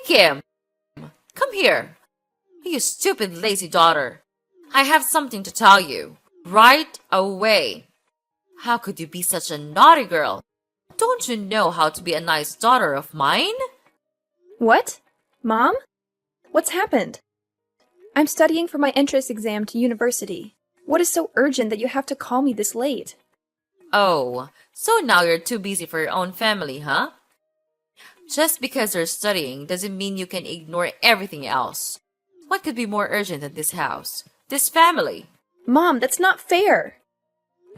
Kim, come here. You stupid lazy daughter. I have something to tell you. Right away. How could you be such a naughty girl? Don't you know how to be a nice daughter of mine? What? Mom? What's happened? I'm studying for my entrance exam to university. What is so urgent that you have to call me this late? Oh, so now you're too busy for your own family, huh? Just because you're studying doesn't mean you can ignore everything else. What could be more urgent than this house? This family? Mom, that's not fair.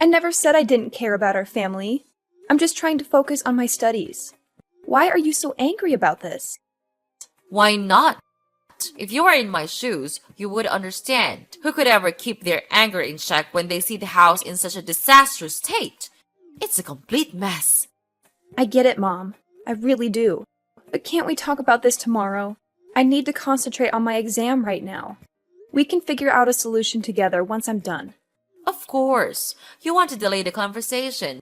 I never said I didn't care about our family. I'm just trying to focus on my studies. Why are you so angry about this? Why not? If you were in my shoes, you would understand. Who could ever keep their anger in check when they see the house in such a disastrous state? It's a complete mess. I get it, Mom. I really do. But can't we talk about this tomorrow? I need to concentrate on my exam right now. We can figure out a solution together once I'm done. Of course, you want to delay the conversation.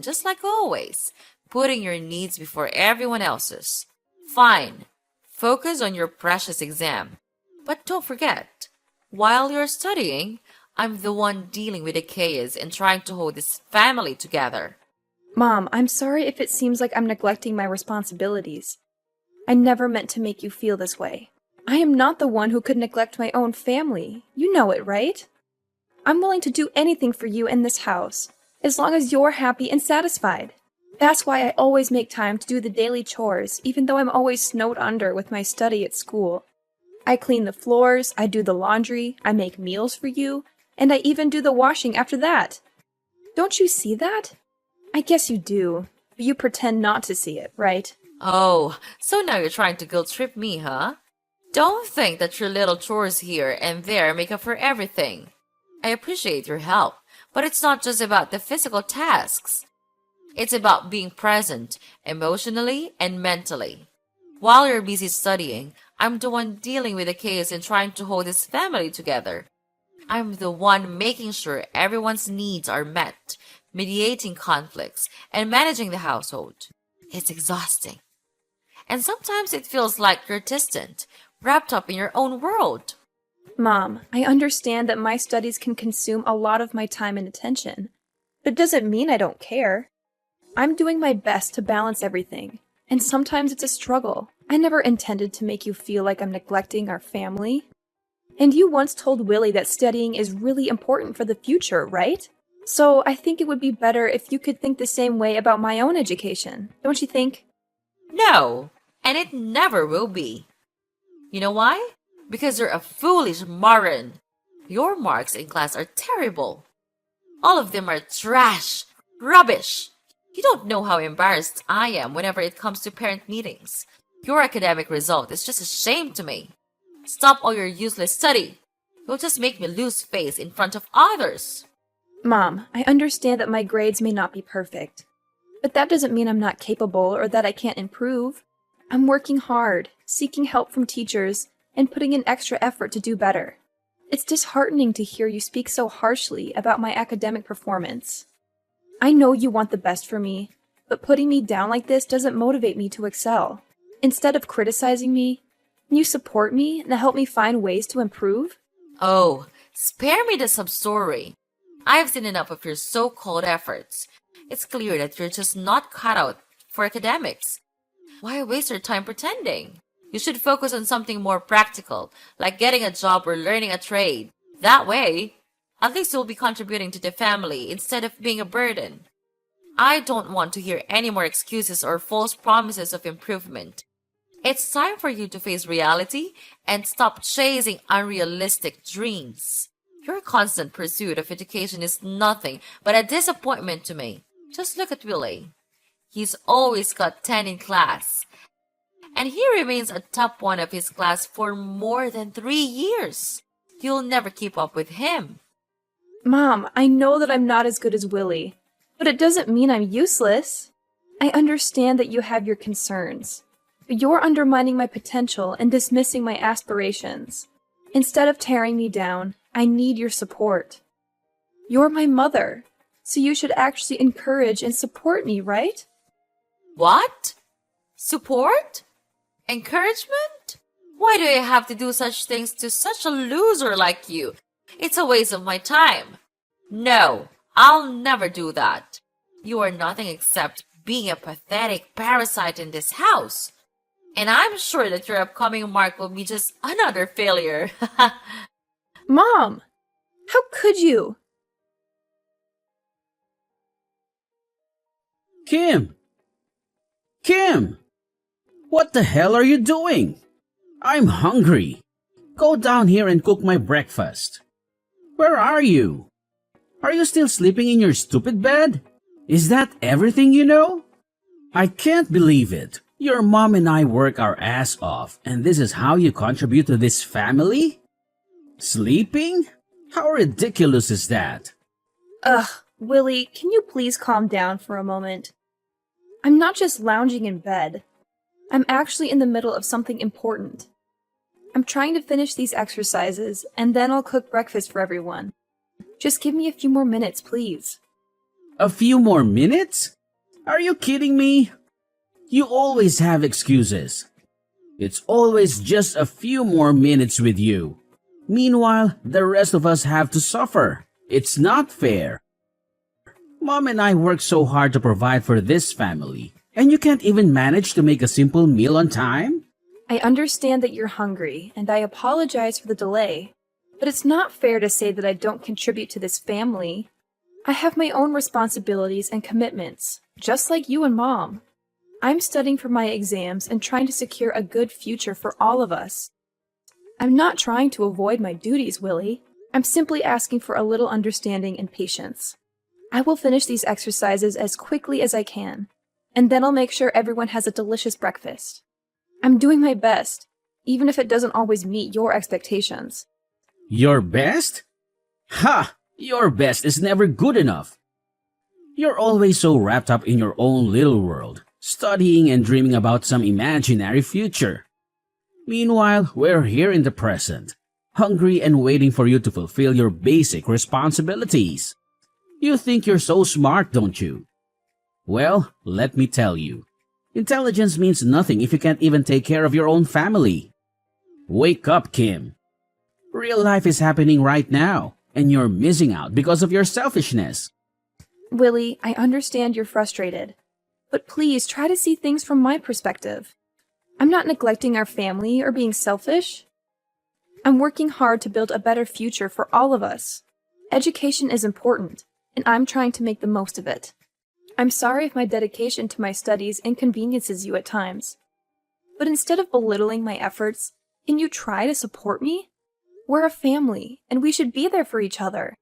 Just like always, putting your needs before everyone else's. Fine. Focus on your precious exam. But don't forget, while you're studying, I'm the one dealing with the chaos and trying to hold this family together. Mom, I'm sorry if it seems like I'm neglecting my responsibilities. I never meant to make you feel this way. I am not the one who could neglect my own family. You know it, right? I'm willing to do anything for you in this house, as long as you're happy and satisfied. That's why I always make time to do the daily chores, even though I'm always snowed under with my study at school. I clean the floors, I do the laundry, I make meals for you, and I even do the washing after that. Don't you see that? I guess you do, but you pretend not to see it, right? Oh, so now you're trying to guilt trip me, huh? Don't think that your little chores here and there make up for everything. I appreciate your help, but it's not just about the physical tasks. It's about being present, emotionally and mentally. While you're busy studying, I'm the one dealing with the chaos and trying to hold this family together. I'm the one making sure everyone's needs are met, mediating conflicts, and managing the household. It's exhausting. And sometimes it feels like you're distant, wrapped up in your own world. Mom, I understand that my studies can consume a lot of my time and attention, but it doesn't mean I don't care. I'm doing my best to balance everything, and sometimes it's a struggle. I never intended to make you feel like I'm neglecting our family. And you once told Willie that studying is really important for the future, right? So I think it would be better if you could think the same way about my own education, don't you think? No, and it never will be. You know why? Because you're a foolish moron. Your marks in class are terrible. All of them are trash, rubbish. You don't know how embarrassed I am whenever it comes to parent meetings. Your academic result is just a shame to me. Stop all your useless study. You'll just make me lose face in front of others. Mom, I understand that my grades may not be perfect, but that doesn't mean I'm not capable or that I can't improve. I'm working hard, seeking help from teachers, and putting in extra effort to do better. It's disheartening to hear you speak so harshly about my academic performance. I know you want the best for me, but putting me down like this doesn't motivate me to excel. Instead of criticizing me, can you support me and help me find ways to improve? Oh, spare me the sub-story. I've seen enough of your so-called efforts. It's clear that you're just not cut out for academics. Why waste your time pretending? You should focus on something more practical, like getting a job or learning a trade. That way, at least you'll be contributing to the family instead of being a burden. I don't want to hear any more excuses or false promises of improvement. It's time for you to face reality and stop chasing unrealistic dreams. Your constant pursuit of education is nothing but a disappointment to me. Just look at Willie. He's always got 10 in class. And he remains a top one of his class for more than 3 years. You'll never keep up with him. Mom, I know that I'm not as good as Willie, but it doesn't mean I'm useless. I understand that you have your concerns, but you're undermining my potential and dismissing my aspirations. Instead of tearing me down, I need your support. You're my mother, so you should actually encourage and support me, right? What? Support? Encouragement? Why do I have to do such things to such a loser like you? It's a waste of my time. No, I'll never do that. You are nothing except being a pathetic parasite in this house. And I'm sure that your upcoming mark will be just another failure. Mom! How could you? Kim! Kim! What the hell are you doing? I'm hungry. Go down here and cook my breakfast. Where are you? Are you still sleeping in your stupid bed? Is that everything you know? I can't believe it. Your mom and I work our ass off, and this is how you contribute to this family? Sleeping? How ridiculous is that? Ugh, Willie, can you please calm down for a moment? I'm not just lounging in bed. I'm actually in the middle of something important. I'm trying to finish these exercises, and then I'll cook breakfast for everyone. Just give me a few more minutes, please. A few more minutes? Are you kidding me? You always have excuses. It's always just a few more minutes with you. Meanwhile, the rest of us have to suffer. It's not fair. Mom and I work so hard to provide for this family, and you can't even manage to make a simple meal on time? I understand that you're hungry, and I apologize for the delay, but it's not fair to say that I don't contribute to this family. I have my own responsibilities and commitments, just like you and Mom. I'm studying for my exams and trying to secure a good future for all of us. I'm not trying to avoid my duties, Willie. I'm simply asking for a little understanding and patience. I will finish these exercises as quickly as I can, and then I'll make sure everyone has a delicious breakfast. I'm doing my best, even if it doesn't always meet your expectations. Your best? Ha! Your best is never good enough. You're always so wrapped up in your own little world, studying and dreaming about some imaginary future. Meanwhile, we're here in the present, hungry and waiting for you to fulfill your basic responsibilities. You think you're so smart, don't you? Well, let me tell you. Intelligence means nothing if you can't even take care of your own family. Wake up, Kim. Real life is happening right now, and you're missing out because of your selfishness. Willie, I understand you're frustrated, but please try to see things from my perspective. I'm not neglecting our family or being selfish. I'm working hard to build a better future for all of us. Education is important, and I'm trying to make the most of it. I'm sorry if my dedication to my studies inconveniences you at times. But instead of belittling my efforts, can you try to support me? We're a family, and we should be there for each other.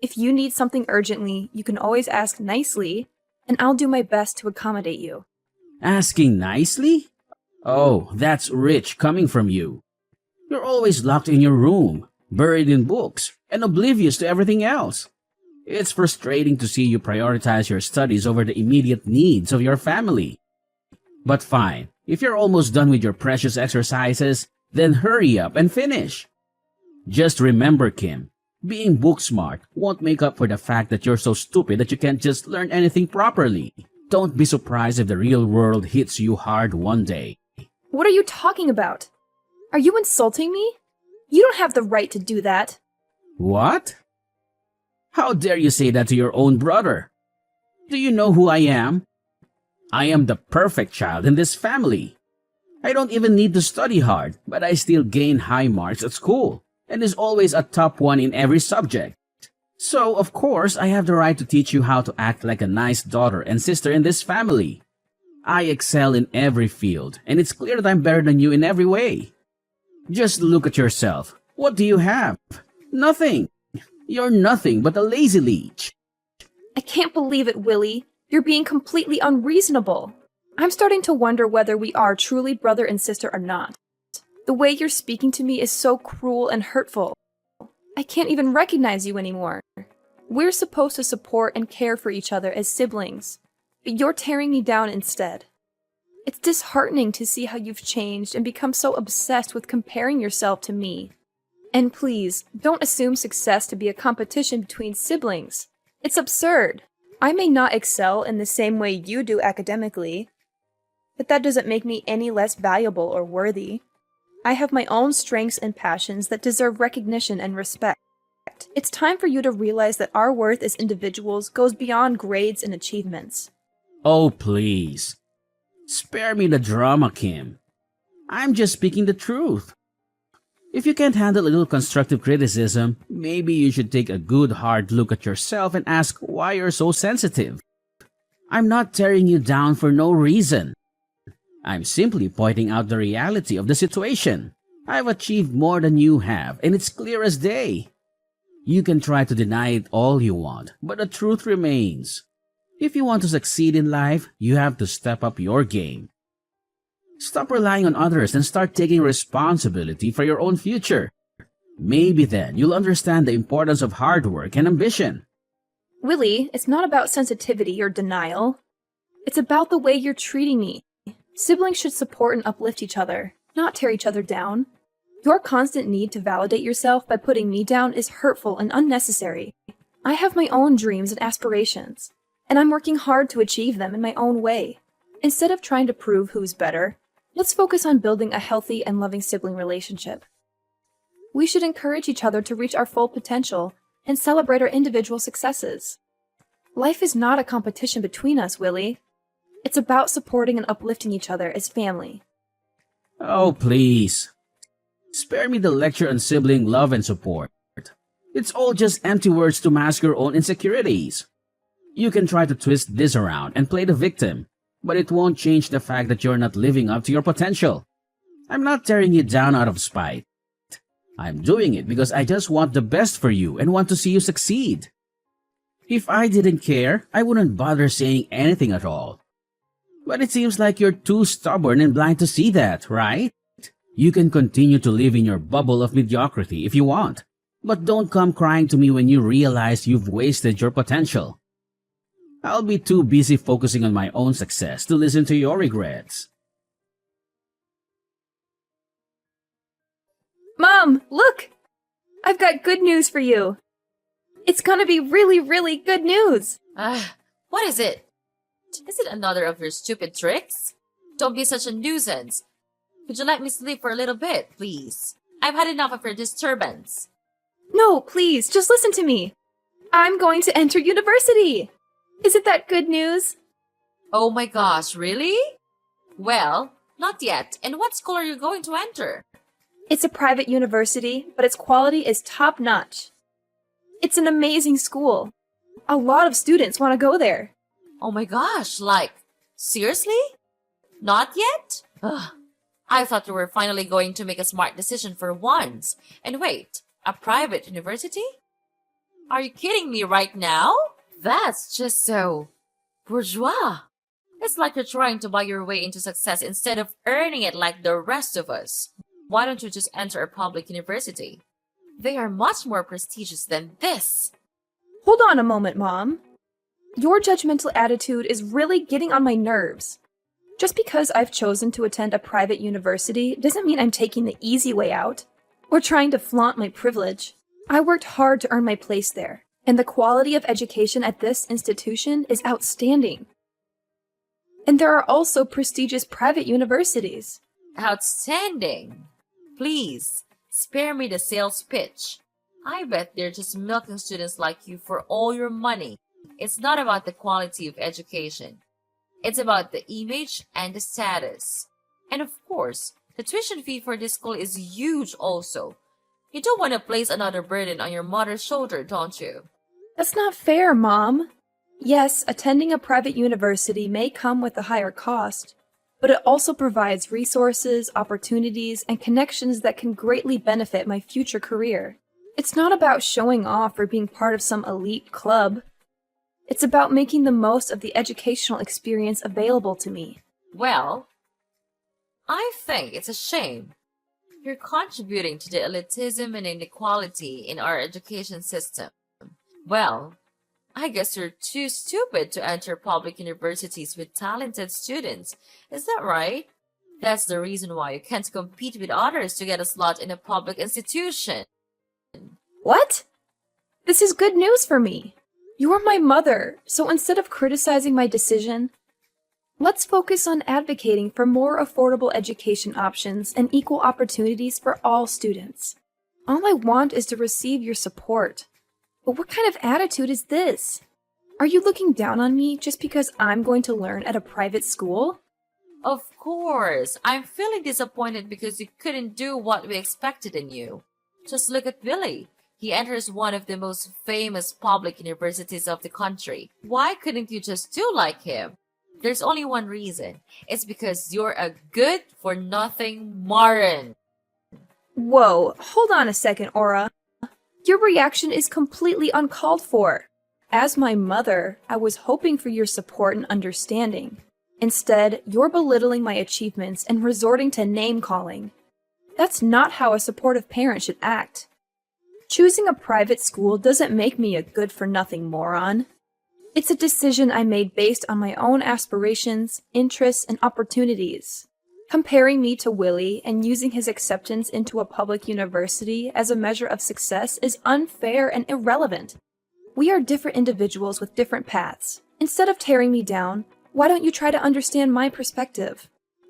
If you need something urgently, you can always ask nicely, and I'll do my best to accommodate you. Asking nicely? Oh, that's rich coming from you. You're always locked in your room, buried in books, and oblivious to everything else. It's frustrating to see you prioritize your studies over the immediate needs of your family. But fine, if you're almost done with your precious exercises, then hurry up and finish. Just remember, Kim, being book smart won't make up for the fact that you're so stupid that you can't just learn anything properly. Don't be surprised if the real world hits you hard one day. What are you talking about? Are you insulting me? You don't have the right to do that. What? How dare you say that to your own brother? Do you know who I am? I am the perfect child in this family. I don't even need to study hard, but I still gain high marks at school, and is always a top one in every subject. So, of course, I have the right to teach you how to act like a nice daughter and sister in this family. I excel in every field, and it's clear that I'm better than you in every way. Just look at yourself. What do you have? Nothing. You're nothing but a lazy leech. I can't believe it, Willie. You're being completely unreasonable. I'm starting to wonder whether we are truly brother and sister or not. The way you're speaking to me is so cruel and hurtful. I can't even recognize you anymore. We're supposed to support and care for each other as siblings, but you're tearing me down instead. It's disheartening to see how you've changed and become so obsessed with comparing yourself to me. And please, don't assume success to be a competition between siblings. It's absurd. I may not excel in the same way you do academically, but that doesn't make me any less valuable or worthy. I have my own strengths and passions that deserve recognition and respect. It's time for you to realize that our worth as individuals goes beyond grades and achievements. Oh, please. Spare me the drama, Kim. I'm just speaking the truth. If you can't handle a little constructive criticism, maybe you should take a good hard look at yourself and ask why you're so sensitive. I'm not tearing you down for no reason. I'm simply pointing out the reality of the situation. I've achieved more than you have, and it's clear as day. You can try to deny it all you want, but the truth remains. If you want to succeed in life, you have to step up your game. Stop relying on others and start taking responsibility for your own future. Maybe then you'll understand the importance of hard work and ambition. Willie, it's not about sensitivity or denial. It's about the way you're treating me. Siblings should support and uplift each other, not tear each other down. Your constant need to validate yourself by putting me down is hurtful and unnecessary. I have my own dreams and aspirations, and I'm working hard to achieve them in my own way. Instead of trying to prove who's better, let's focus on building a healthy and loving sibling relationship. We should encourage each other to reach our full potential and celebrate our individual successes. Life is not a competition between us, Willie. It's about supporting and uplifting each other as family. Oh, please. Spare me the lecture on sibling love and support. It's all just empty words to mask your own insecurities. You can try to twist this around and play the victim, but it won't change the fact that you're not living up to your potential. I'm not tearing you down out of spite. I'm doing it because I just want the best for you and want to see you succeed. If I didn't care, I wouldn't bother saying anything at all. But it seems like you're too stubborn and blind to see that, right? You can continue to live in your bubble of mediocrity if you want, but don't come crying to me when you realize you've wasted your potential. I'll be too busy focusing on my own success to listen to your regrets. Mom, look! I've got good news for you. It's gonna be really, really good news. What is it? Is it another of your stupid tricks? Don't be such a nuisance. Could you let me sleep for a little bit, please? I've had enough of your disturbance. No, please, just listen to me. I'm going to enter university. Isn't that good news? Oh my gosh, really? Well, not yet. And what school are you going to enter? It's a private university, but its quality is top-notch. It's an amazing school. A lot of students want to go there. Oh my gosh, seriously? Not yet? Ugh. I thought you were finally going to make a smart decision for once. And wait, a private university? Are you kidding me right now? That's just so bourgeois. It's like you're trying to buy your way into success instead of earning it like the rest of us. Why don't you just enter a public university? They are much more prestigious than this. Hold on a moment, Mom. Your judgmental attitude is really getting on my nerves. Just because I've chosen to attend a private university doesn't mean I'm taking the easy way out or trying to flaunt my privilege. I worked hard to earn my place there, and the quality of education at this institution is outstanding. And there are also prestigious private universities. Outstanding. Please, spare me the sales pitch. I bet they're just milking students like you for all your money. It's not about the quality of education. It's about the image and the status. And of course, the tuition fee for this school is huge also. You don't want to place another burden on your mother's shoulder, don't you? That's not fair, Mom. Yes, attending a private university may come with a higher cost, but it also provides resources, opportunities, and connections that can greatly benefit my future career. It's not about showing off or being part of some elite club. It's about making the most of the educational experience available to me. Well, I think it's a shame. You're contributing to the elitism and inequality in our education system. Well, I guess you're too stupid to enter public universities with talented students. Is that right? That's the reason why you can't compete with others to get a slot in a public institution. What? This is good news for me. You're my mother, so instead of criticizing my decision, Let's focus on advocating for more affordable education options and equal opportunities for all students. All I want is to receive your support. But what kind of attitude is this? Are you looking down on me just because I'm going to learn at a private school? Of course, I'm feeling disappointed because you couldn't do what we expected in you. Just look at Billy. He enters one of the most famous public universities of the country. Why couldn't you just do like him? There's only one reason. It's because you're a good-for-nothing moron. Whoa, hold on a second, Aura. Your reaction is completely uncalled for. As my mother, I was hoping for your support and understanding. Instead, you're belittling my achievements and resorting to name-calling. That's not how a supportive parent should act. Choosing a private school doesn't make me a good-for-nothing moron. It's a decision I made based on my own aspirations, interests, and opportunities. Comparing me to Willie and using his acceptance into a public university as a measure of success is unfair and irrelevant. We are different individuals with different paths. Instead of tearing me down, why don't you try to understand my perspective?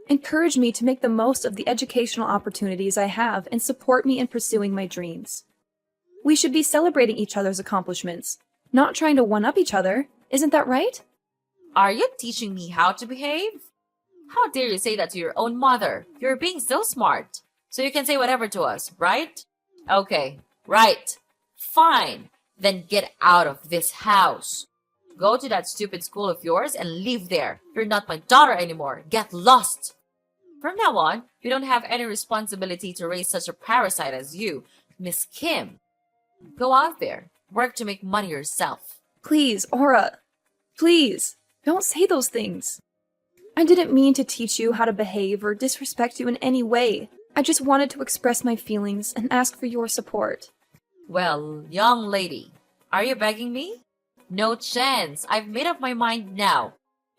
Encourage me to make the most of the educational opportunities I have and support me in pursuing my dreams. We should be celebrating each other's accomplishments, not trying to one-up each other. Isn't that right? Are you teaching me how to behave? How dare you say that to your own mother? You're being so smart. So you can say whatever to us, right? Okay, right. Fine. Then get out of this house. Go to that stupid school of yours and live there. You're not my daughter anymore. Get lost. From now on, we don't have any responsibility to raise such a parasite as you, Miss Kim. Go out there. Work to make money yourself. Please, Aura. Please, don't say those things. I didn't mean to teach you how to behave or disrespect you in any way. I just wanted to express my feelings and ask for your support. Well, young lady, are you begging me? No chance. I've made up my mind now.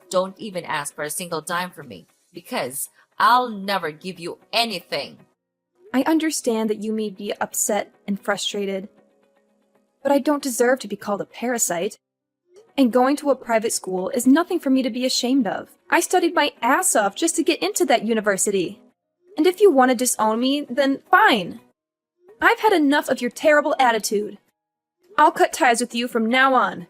Don't even ask for a single dime from me, because I'll never give you anything. I understand that you may be upset and frustrated, but I don't deserve to be called a parasite. And going to a private school is nothing for me to be ashamed of. I studied my ass off just to get into that university. And if you want to disown me, then fine. I've had enough of your terrible attitude. I'll cut ties with you from now on.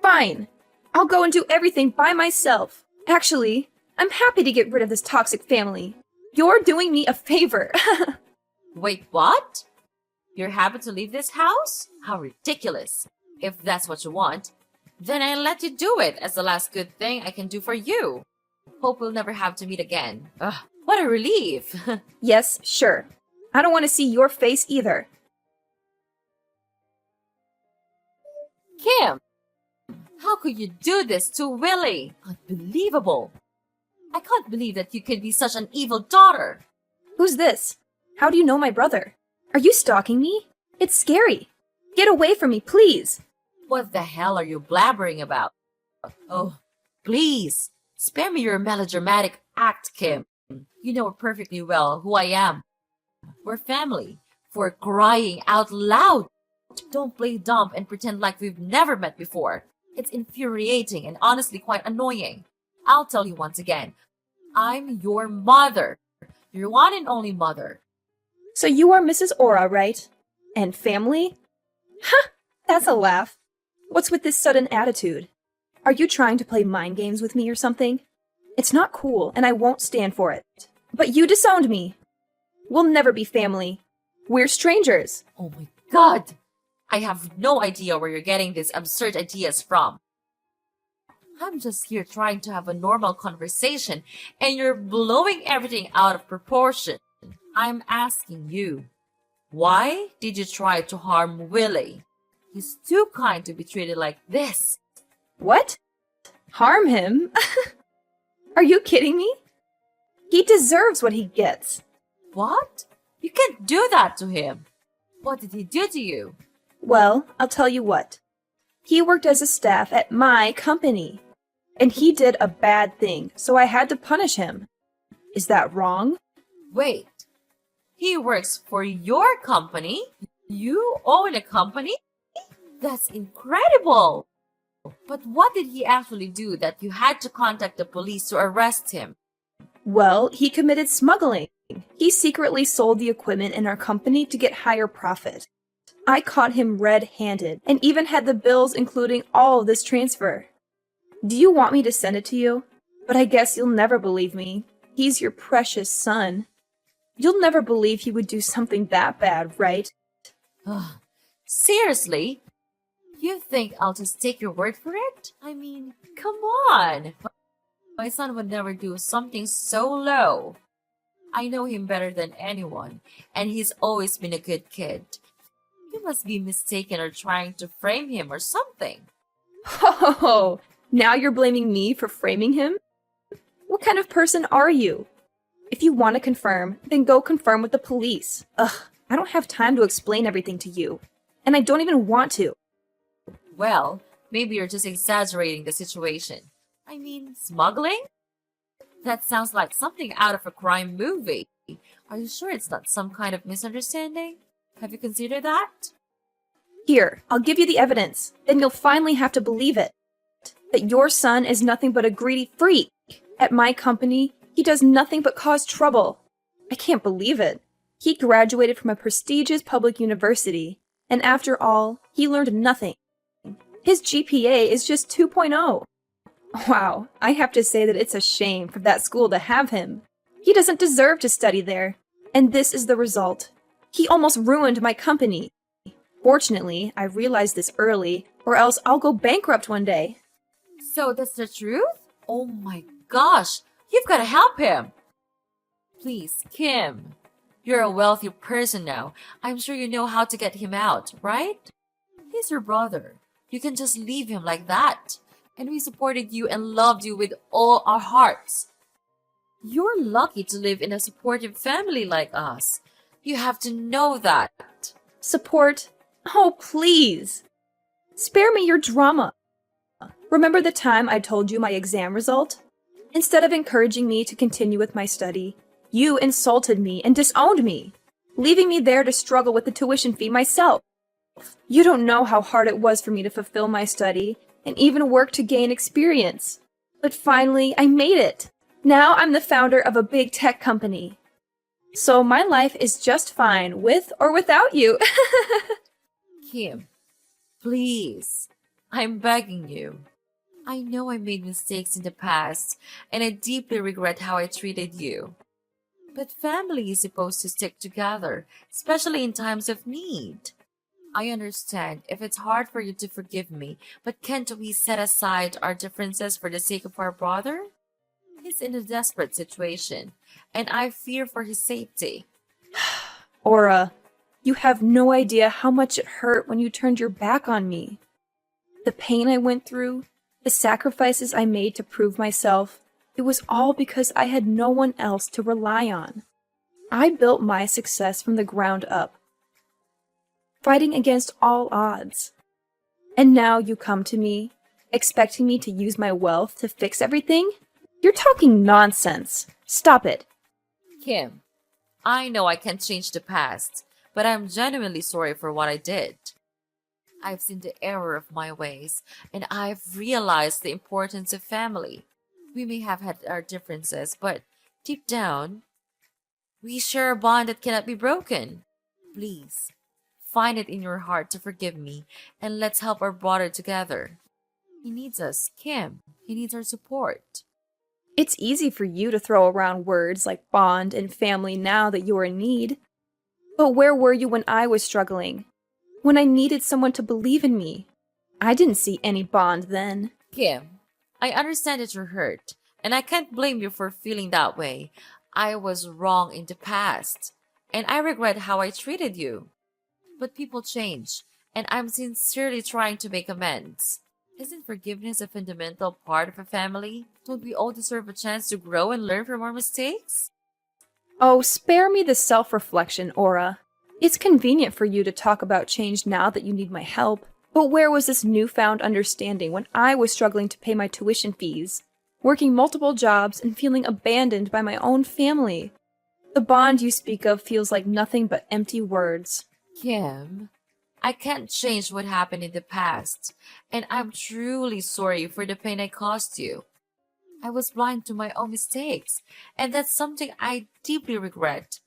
Fine. I'll go and do everything by myself. Actually, I'm happy to get rid of this toxic family. You're doing me a favor. Wait, what? You're happy to leave this house? How ridiculous. If that's what you want, then I'll let you do it as the last good thing I can do for you. Hope we'll never have to meet again. Ugh, what a relief. Yes, sure. I don't want to see your face either. Kim, how could you do this to Willie? Unbelievable. I can't believe that you can be such an evil daughter. Who's this? How do you know my brother? Are you stalking me? It's scary. Get away from me, please. What the hell are you blabbering about? Oh, please, spare me your melodramatic act, Kim. You know perfectly well who I am. We're family, for crying out loud. Don't play dumb and pretend like we've never met before. It's infuriating and honestly quite annoying. I'll tell you once again, I'm your mother. Your one and only mother. So you are Mrs. Aura, right? And family? Ha! That's a laugh. What's with this sudden attitude? Are you trying to play mind games with me or something? It's not cool, and I won't stand for it. But you disowned me. We'll never be family. We're strangers. Oh my god! I have no idea where you're getting these absurd ideas from. I'm just here trying to have a normal conversation, and you're blowing everything out of proportion. I'm asking you, why did you try to harm Willie? He's too kind to be treated like this. What? Harm him? Are you kidding me? He deserves what he gets. What? You can't do that to him. What did he do to you? Well, I'll tell you what. He worked as a staff at my company. And he did a bad thing, so I had to punish him. Is that wrong? Wait. He works for your company? You own a company? That's incredible! But what did he actually do that you had to contact the police to arrest him? Well, he committed smuggling. He secretly sold the equipment in our company to get higher profit. I caught him red-handed and even had the bills including all of this transfer. Do you want me to send it to you? But I guess you'll never believe me. He's your precious son. You'll never believe he would do something that bad, right? Ugh, seriously? You think I'll just take your word for it? I mean, come on. My son would never do something so low. I know him better than anyone, and he's always been a good kid. You must be mistaken or trying to frame him or something. Oh, now you're blaming me for framing him? What kind of person are you? If you want to confirm, then go confirm with the police. Ugh, I don't have time to explain everything to you, and I don't even want to. Well, maybe you're just exaggerating the situation. I mean, smuggling? That sounds like something out of a crime movie. Are you sure it's not some kind of misunderstanding? Have you considered that? Here, I'll give you the evidence. Then you'll finally have to believe it. That your son is nothing but a greedy freak. At my company, he does nothing but cause trouble. I can't believe it. He graduated from a prestigious public university, and after all, he learned nothing. His GPA is just 2.0. Wow, I have to say that it's a shame for that school to have him. He doesn't deserve to study there. And this is the result. He almost ruined my company. Fortunately, I realized this early, or else I'll go bankrupt one day. So that's the truth? Oh my gosh, you've got to help him. Please, Kim. You're a wealthy person now. I'm sure you know how to get him out, right? He's your brother. You can just leave him like that. And we supported you and loved you with all our hearts. You're lucky to live in a supportive family like us. You have to know that. Support? Oh, please. Spare me your drama. Remember the time I told you my exam result? Instead of encouraging me to continue with my study, you insulted me and disowned me, leaving me there to struggle with the tuition fee myself. You don't know how hard it was for me to fulfill my study and even work to gain experience. But finally, I made it. Now I'm the founder of a big tech company. So my life is just fine with or without you. Kim, please. I'm begging you. I know I made mistakes in the past, and I deeply regret how I treated you. But family is supposed to stick together, especially in times of need. I understand if it's hard for you to forgive me, but can't we set aside our differences for the sake of our brother? He's in a desperate situation, and I fear for his safety. Aura, you have no idea how much it hurt when you turned your back on me. The pain I went through, the sacrifices I made to prove myself, it was all because I had no one else to rely on. I built my success from the ground up, fighting against all odds. And now you come to me, expecting me to use my wealth to fix everything? You're talking nonsense. Stop it. Kim, I know I can't change the past, but I'm genuinely sorry for what I did. I've seen the error of my ways, and I've realized the importance of family. We may have had our differences, but deep down, we share a bond that cannot be broken. Please, find it in your heart to forgive me, and let's help our brother together. He needs us, Kim. He needs our support. It's easy for you to throw around words like bond and family now that you're in need. But where were you when I was struggling? When I needed someone to believe in me? I didn't see any bond then. Kim, I understand that you're hurt, and I can't blame you for feeling that way. I was wrong in the past, and I regret how I treated you. But people change, and I'm sincerely trying to make amends. Isn't forgiveness a fundamental part of a family? Don't we all deserve a chance to grow and learn from our mistakes? Oh, spare me the self-reflection, Aura. It's convenient for you to talk about change now that you need my help. But where was this newfound understanding when I was struggling to pay my tuition fees, working multiple jobs and feeling abandoned by my own family? The bond you speak of feels like nothing but empty words. Kim, I can't change what happened in the past, and I'm truly sorry for the pain I caused you. I was blind to my own mistakes, and that's something I deeply regret.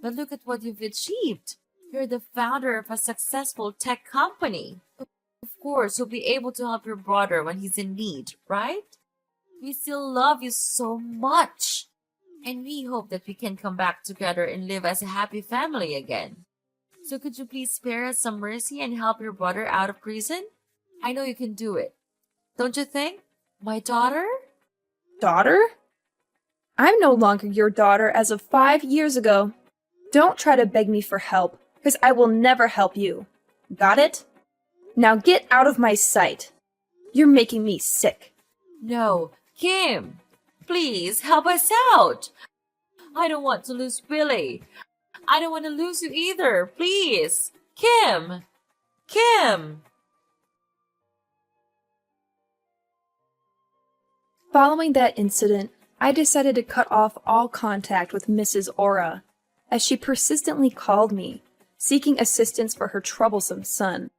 But look at what you've achieved. You're the founder of a successful tech company. Of course, you'll be able to help your brother when he's in need, right? We still love you so much. And we hope that we can come back together and live as a happy family again. So could you please spare us some mercy and help your brother out of prison? I know you can do it. Don't you think? My daughter? Daughter? I'm no longer your daughter as of 5 years ago. Don't try to beg me for help, because I will never help you. Got it? Now get out of my sight. You're making me sick. No, Kim, please help us out. I don't want to lose Billy. I don't want to lose you either. Please. Kim. Kim. Following that incident, I decided to cut off all contact with Mrs. Aura, as she persistently called me, seeking assistance for her troublesome son.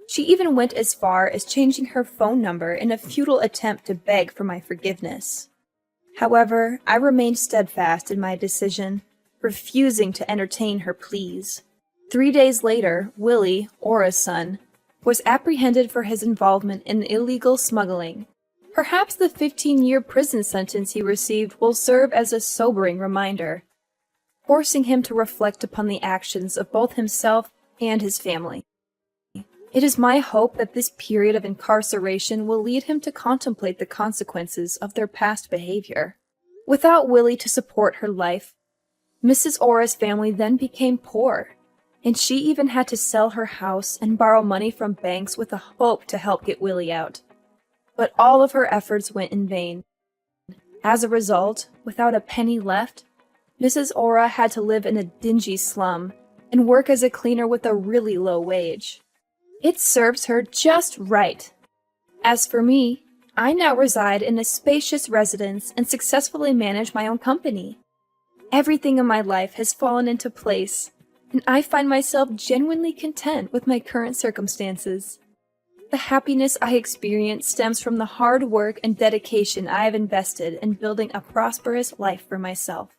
She even went as far as changing her phone number in a futile attempt to beg for my forgiveness. However, I remained steadfast in my decision, refusing to entertain her pleas. 3 days later, Willie, Aura's son, was apprehended for his involvement in illegal smuggling. Perhaps the 15-year prison sentence he received will serve as a sobering reminder, forcing him to reflect upon the actions of both himself and his family. It is my hope that this period of incarceration will lead him to contemplate the consequences of their past behavior. Without Willie to support her life, Mrs. Aura's family then became poor, and she even had to sell her house and borrow money from banks with the hope to help get Willie out. But all of her efforts went in vain. As a result, without a penny left, Mrs. Aura had to live in a dingy slum and work as a cleaner with a really low wage. It serves her just right. As for me, I now reside in a spacious residence and successfully manage my own company. Everything in my life has fallen into place, and I find myself genuinely content with my current circumstances. The happiness I experience stems from the hard work and dedication I have invested in building a prosperous life for myself.